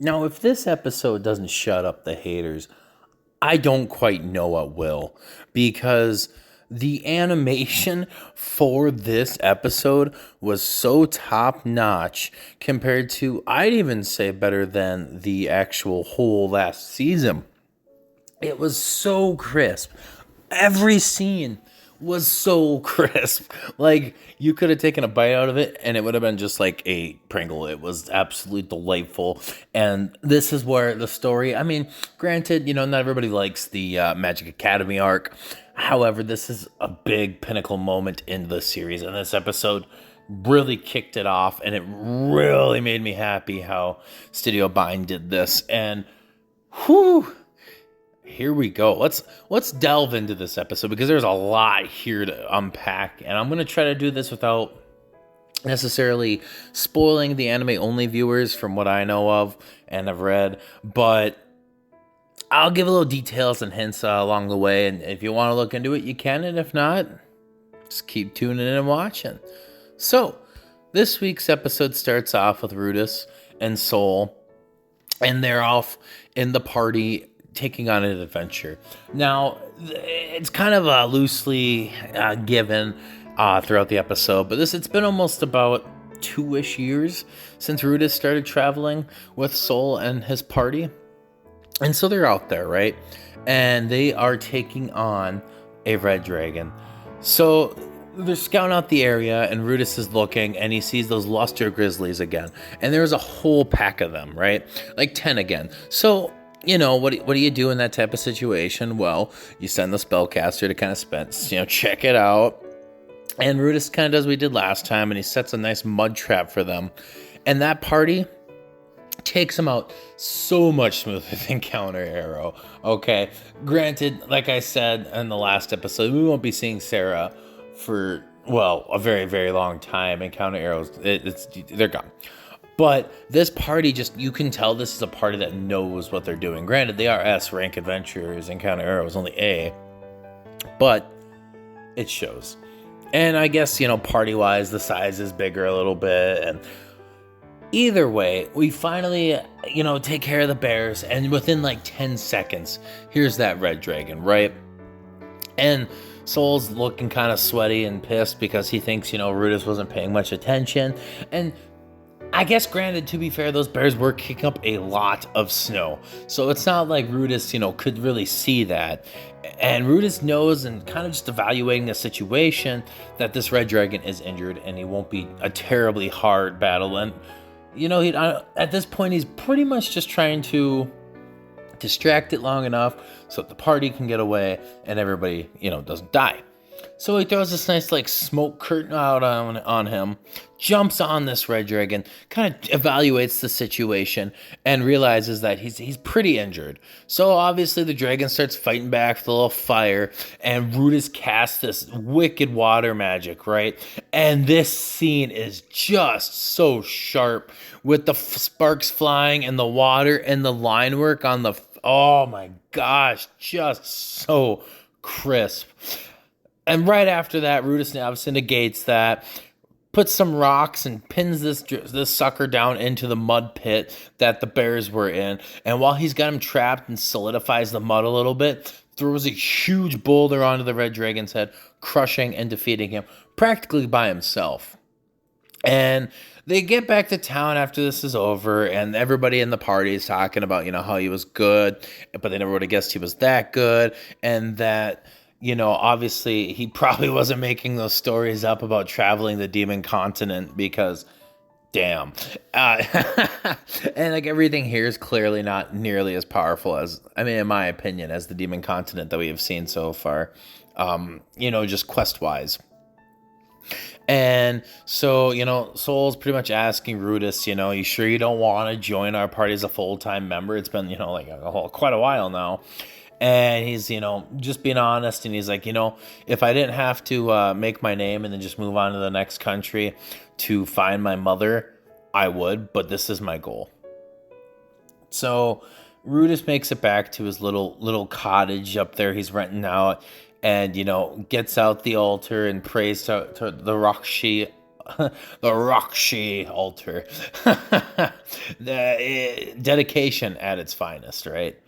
Now, if this episode doesn't shut up the haters, I don't quite know what will, because the animation for this episode was so top notch compared to, I'd even say, better than the actual whole last season. It was so crisp. Every scene was so crisp. Like, you could have taken a bite out of it and it would have been just like a Pringle. It was absolutely delightful. And this is where the story, I mean, granted, not everybody likes the Magic Academy arc. However, this is a big pinnacle moment in the series. And this episode really kicked it off. And it really made me happy how Studio Bind did this. And whew, here we go. Let's delve into this episode because there's a lot here to unpack, and I'm gonna try to do this without necessarily spoiling the anime only viewers from what I know of and have read, but I'll give a little details and hints along the way, and if you want to look into it, you can, and if not, just keep tuning in and watching. So, this week's episode starts off with Rudis and Soul, and they're off in the party taking on an adventure. Now, it's kind of loosely given throughout the episode, but it's been almost about 2-ish years since Rudis started traveling with Soul and his party. And so they're out there, right? And they are taking on a red dragon. So they're scouting out the area, and Rudis is looking, and he sees those luster grizzlies again. And there's a whole pack of them, right? Like 10 again. So what do you do in that type of situation? Well, you send the spellcaster to kind of check it out. And Rudis kind of does what he did last time, and he sets a nice mud trap for them. And that party takes them out so much smoother than Counter Arrow. Okay, granted, like I said in the last episode, we won't be seeing Sarah for, well, a very, very long time. And Counter Arrows, they're gone. But this party, you can tell this is a party that knows what they're doing. Granted, they are S rank adventurers and Counter Arrow is only A, but it shows. And I guess, party-wise, the size is bigger a little bit. And either way, we finally, take care of the bears. And within like 10 seconds, here's that red dragon, right? And Soul's looking kind of sweaty and pissed because he thinks, Rudis wasn't paying much attention. And I guess, granted, to be fair, those bears were kicking up a lot of snow. So it's not like Rudis, could really see that. And Rudis knows, and kind of just evaluating the situation, that this red dragon is injured and he won't be a terribly hard battle. And, at this point, he's pretty much just trying to distract it long enough so that the party can get away and everybody, doesn't die. So he throws this nice smoke curtain out on him, jumps on this red dragon, kind of evaluates the situation, and realizes that he's pretty injured. So obviously the dragon starts fighting back with a little fire, and Rudis casts this wicked water magic, right? And this scene is just so sharp with the sparks flying and the water and the line work on the... Oh my gosh, just so crisp. And right after that, Rudis obviously negates that, puts some rocks and pins this sucker down into the mud pit that the bears were in. And while he's got him trapped and solidifies the mud a little bit, throws a huge boulder onto the red dragon's head, crushing and defeating him practically by himself. And they get back to town after this is over, and everybody in the party is talking about, how he was good, but they never would have guessed he was that good, and that... obviously he probably wasn't making those stories up about traveling the demon continent because, damn. And everything here is clearly not nearly as powerful as, in my opinion, as the demon continent that we have seen so far, just quest-wise. And so, Soul's pretty much asking Rudis, you sure you don't want to join our party as a full-time member? It's been, quite a while now. And he's, just being honest. And he's like, if I didn't have to make my name and then just move on to the next country to find my mother, I would. But this is my goal. So Rudis makes it back to his little cottage up there he's renting out. And, gets out the altar and prays to the Rakshi the Rockshi altar. The dedication at its finest, right?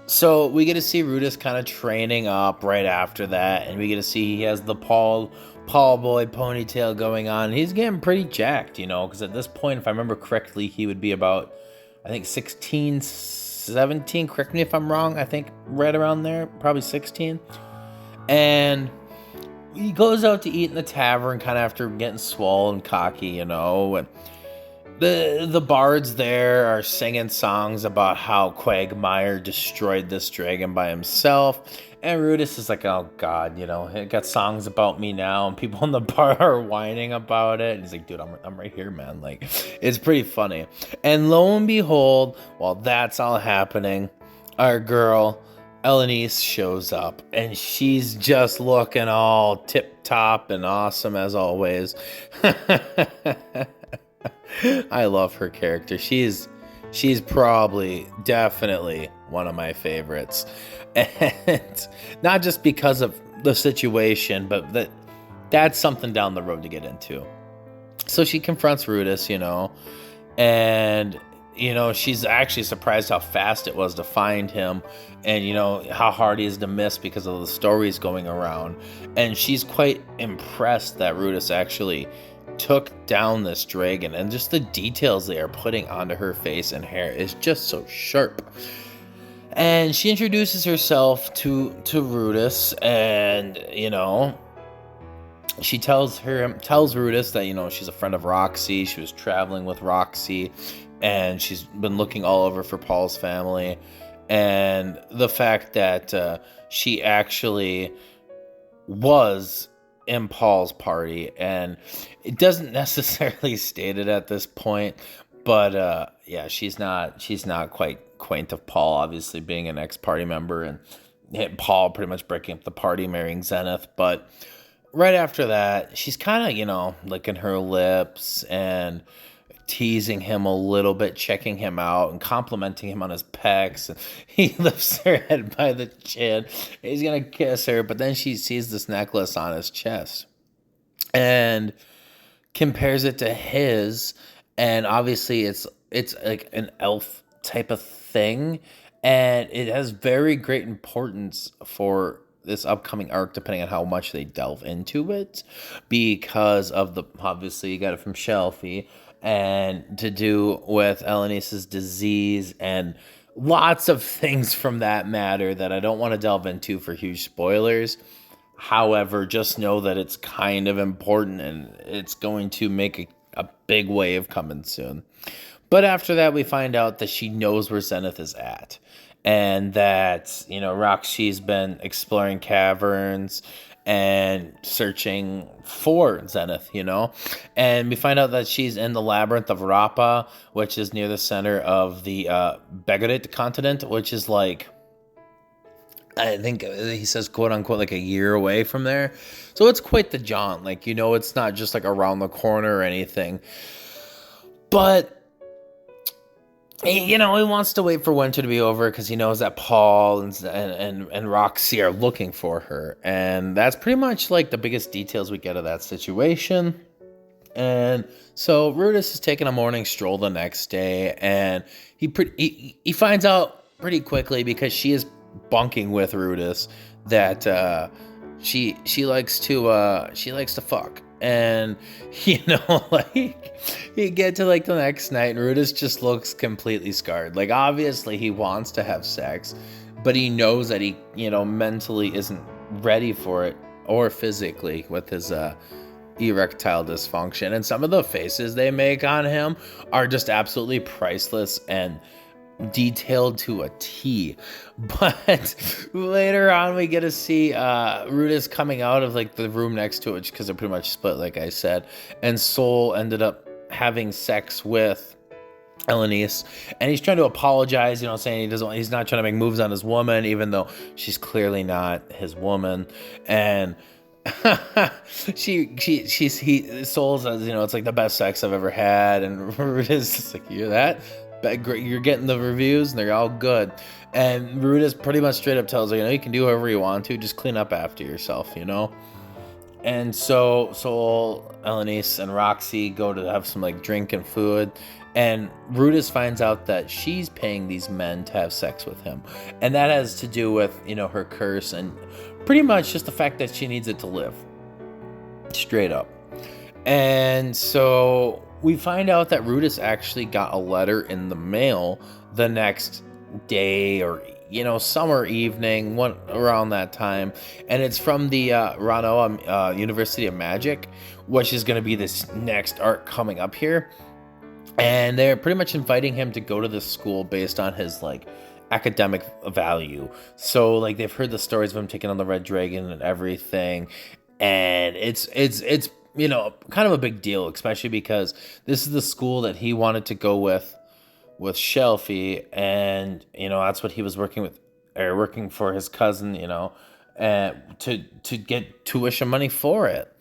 So we get to see Rudis kind of training up right after that, and we get to see he has the Paul boy ponytail going on. He's getting pretty jacked, because at this point, if I remember correctly, he would be about, I think, 16, 17. Correct me if I'm wrong. I think right around there, probably 16. And he goes out to eat in the tavern kind of after getting swole and cocky, and the bards there are singing songs about how Quagmire destroyed this dragon by himself. And Rudis is like, oh God, it got songs about me now, and people in the bar are whining about it. And he's like, dude, I'm right here, man. Like, it's pretty funny. And lo and behold, while that's all happening, our girl Elanise shows up, and she's just looking all tip-top and awesome as always. I love her character. She's definitely one of my favorites. And not just because of the situation, but that's something down the road to get into. So she confronts Rudis, and she's actually surprised how fast it was to find him, and how hard he is to miss because of the stories going around. And she's quite impressed that Rudis actually took down this dragon, and just the details they are putting onto her face and hair is just so sharp. And she introduces herself to Rudis, and she tells Rudis that she's a friend of Roxy. She was traveling with Roxy, and she's been looking all over for Paul's family, and the fact that she actually was in Paul's party. And it doesn't necessarily state it at this point, but yeah, she's not quite quaint of Paul, obviously being an ex-party member, and Paul pretty much breaking up the party, marrying Zenith. But right after that, she's kind of licking her lips and teasing him a little bit, checking him out and complimenting him on his pecs. And he lifts her head by the chin. He's gonna kiss her, but then she sees this necklace on his chest and compares it to his, and obviously it's like an elf type of thing, and it has very great importance for this upcoming arc, depending on how much they delve into it, because of obviously you got it from Shelfie, and to do with Elanise's disease and lots of things from that matter that I don't want to delve into for huge spoilers. However, just know that it's kind of important, and it's going to make a big wave coming soon. But after that, we find out that she knows where Zenith is at, and that, Roxy's been exploring caverns and searching for Zenith, and we find out that she's in the labyrinth of Rappa, which is near the center of the Begarit continent, which is like, I think he says, quote unquote, like a year away from there. So it's quite the jaunt. Like, it's not just like around the corner or anything. But he wants to wait for winter to be over because he knows that Paul and Roxy are looking for her. And that's pretty much like the biggest details we get of that situation. And so Rudis is taking a morning stroll the next day, and he finds out pretty quickly, because she is bunking with Rudis, that she likes to fuck. And like, you get to like the next night, and Rudis just looks completely scarred. Like, obviously he wants to have sex, but he knows that he mentally isn't ready for it, or physically, with his erectile dysfunction. And some of the faces they make on him are just absolutely priceless and detailed to a T. But later on, we get to see Rudis coming out of like the room next to it, because they're pretty much split, like I said. And Soul ended up having sex with Elanise, and he's trying to apologize, saying he's not trying to make moves on his woman, even though she's clearly not his woman. And Soul says, it's like the best sex I've ever had, and Rudis is like, you hear that? You're getting the reviews, and they're all good. And Rudis pretty much straight up tells her, you can do whatever you want to, just clean up after yourself, And so Elanise and Roxy go to have some like drink and food, and Rudis finds out that she's paying these men to have sex with him, and that has to do with her curse and pretty much just the fact that she needs it to live, straight up. And so we find out that Rudis actually got a letter in the mail the next day, or summer evening, one around that time, and it's from the Ranoa University of Magic, which is going to be this next arc coming up here, and they're pretty much inviting him to go to this school based on his like academic value. So like they've heard the stories of him taking on the Red Dragon and everything, and it's kind of a big deal, especially because this is the school that he wanted to go with Shelfie, and that's what he was working for his cousin, to get tuition money for it.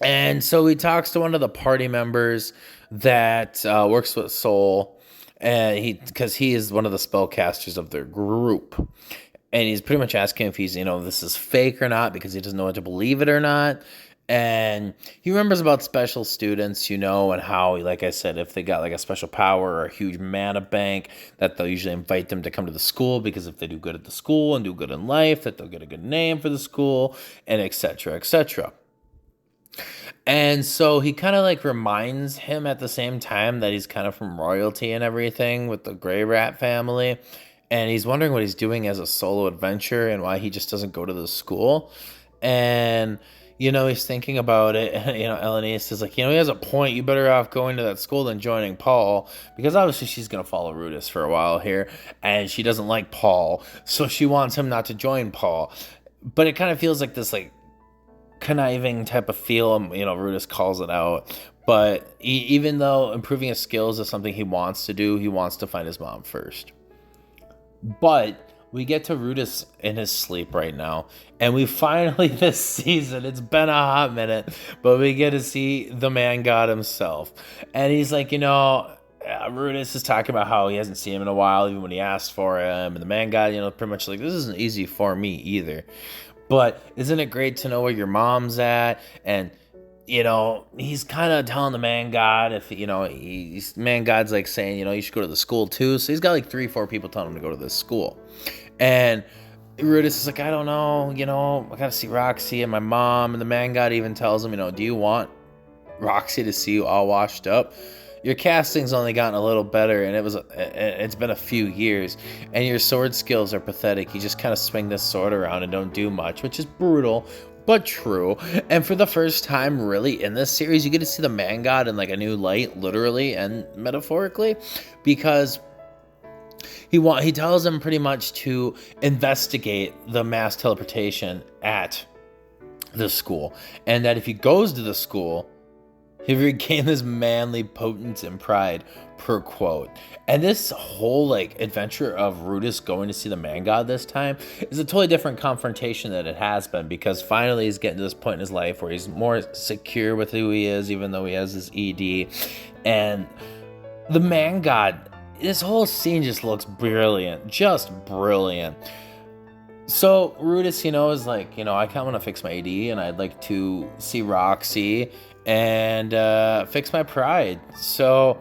And so he talks to one of the party members that works with Soul, and because he is one of the spellcasters of their group, and he's pretty much asking if he's this is fake or not, because he doesn't know whether to believe it or not. And he remembers about special students, and how, like I said, if they got like a special power or a huge mana bank, that they'll usually invite them to come to the school, because if they do good at the school and do good in life, that they'll get a good name for the school, and etc., etc. And so he kind of like reminds him at the same time that he's kind of from royalty and everything with the Grey Rat family. And he's wondering what he's doing as a solo adventure and why he just doesn't go to the school. And he's thinking about it, and, Elanise is like, he has a point. You better off going to that school than joining Paul, because obviously she's going to follow Rudis for a while here, and she doesn't like Paul, so she wants him not to join Paul. But it kind of feels like this, like, conniving type of feel, Rudis calls it out. But even though improving his skills is something he wants to do, he wants to find his mom first. But we get to Rudis in his sleep right now, and we finally, this season, it's been a hot minute, but we get to see the man god himself. And he's like, Rudis is talking about how he hasn't seen him in a while, even when he asked for him. And the man god, pretty much like, this isn't easy for me either. But isn't it great to know where your mom's at? And he's kind of telling the man god if, man god's like saying, you should go to the school too. So he's got like 3-4 people telling him to go to this school. And Rudis is like, I don't know, I gotta see Roxy and my mom. And the man god even tells him, do you want Roxy to see you all washed up? Your casting's only gotten a little better, and it's been a few years, and your sword skills are pathetic. You just kind of swing this sword around and don't do much, which is brutal, but true. And for the first time, really, in this series, you get to see the man god in like a new light, literally and metaphorically, because he tells him pretty much to investigate the mass teleportation at the school, and that if he goes to the school, he regained this manly potence and pride, per quote. And this whole like adventure of Rudis going to see the man god this time is a totally different confrontation than it has been, because finally he's getting to this point in his life where he's more secure with who he is, even though he has his ED. And the man god, this whole scene just looks brilliant, just brilliant. So Rudis, is like, I kind of want to fix my AD, and I'd like to see Roxy and fix my pride. So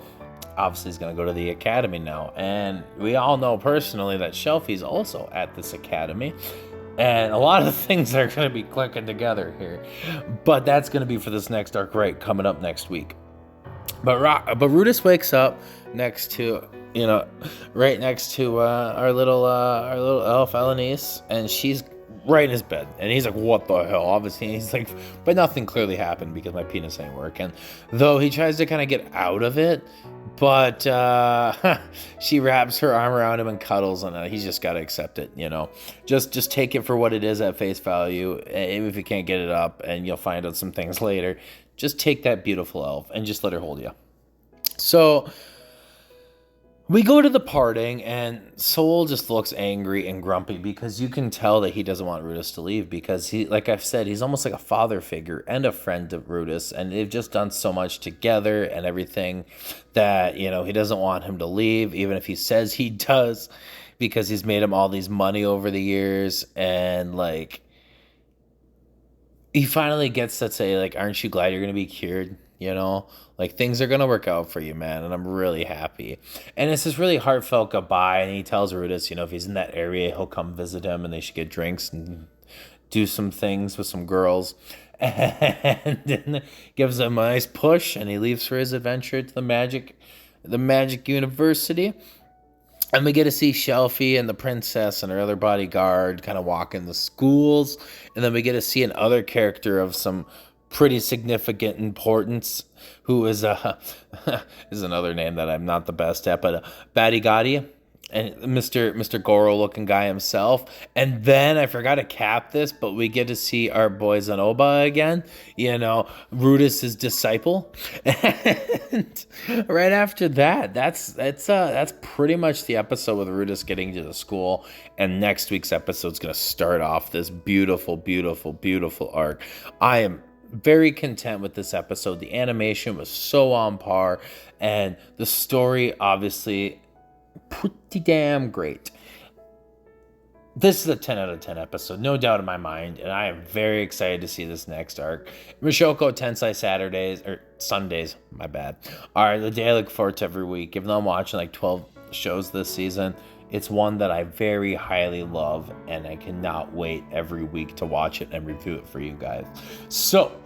obviously he's going to go to the academy now. And we all know personally that Shelfie's also at this academy. And a lot of things are going to be clicking together here. But that's going to be for this next arc, right, coming up next week. But Rudis wakes up next to, right next to our little elf Elanise, and she's right in his bed, and he's like, what the hell? Obviously, he's like, but nothing clearly happened because my penis ain't working. Though he tries to kind of get out of it, but she wraps her arm around him and cuddles, and he's just got to accept it, Just take it for what it is at face value, even if you can't get it up, and you'll find out some things later. Just take that beautiful elf and just let her hold you. So we go to the parting, and Soul just looks angry and grumpy, because you can tell that he doesn't want Rudis to leave, because he, like I've said, he's almost like a father figure and a friend to Rudis, and they've just done so much together and everything that, he doesn't want him to leave, even if he says he does, because he's made him all these money over the years, and like, he finally gets to say, like, aren't you glad you're going to be cured? You know, like, things are going to work out for you, man. And I'm really happy. And it's this really heartfelt goodbye. And he tells Rudis, you know, if he's in that area, he'll come visit him and they should get drinks and do some things with some girls. And then gives him a nice push and he leaves for his adventure to the magic university. And we get to see Shelfie and the princess and her other bodyguard kind of walk in the schools. And then we get to see another character of some pretty significant importance who is is another name that I'm not the best at, but Badigadi and Mr. Goro looking guy himself. And then I forgot to cap this, but we get to see our boy Zanoba again, you know, Rudis' disciple. And right after that, that's pretty much the episode with Rudis getting to the school. And next week's episode is going to start off this beautiful, beautiful, beautiful arc. I am very content with this episode. The animation was so on par, and the story obviously pretty damn great. This is a 10 out of 10 episode, no doubt in my mind, and I am very excited to see this next arc. Mushoku Tensei Sundays, my bad, are the day I look forward to every week. Even though I'm watching like 12 shows this season, it's one that I very highly love, and I cannot wait every week to watch it and review it for you guys. So,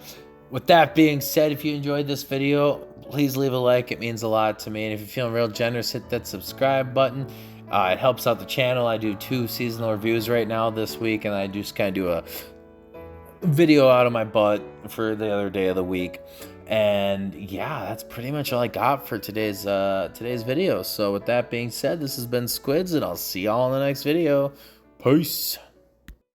with that being said, if you enjoyed this video, please leave a like. It means a lot to me. And if you're feeling real generous, hit that subscribe button. It helps out the channel. I do 2 seasonal reviews right now this week, and I just kind of do a video out of my butt for the other day of the week. And yeah, that's pretty much all I got for today's video. So with that being said, this has been Squids, and I'll see y'all in the next video. Peace.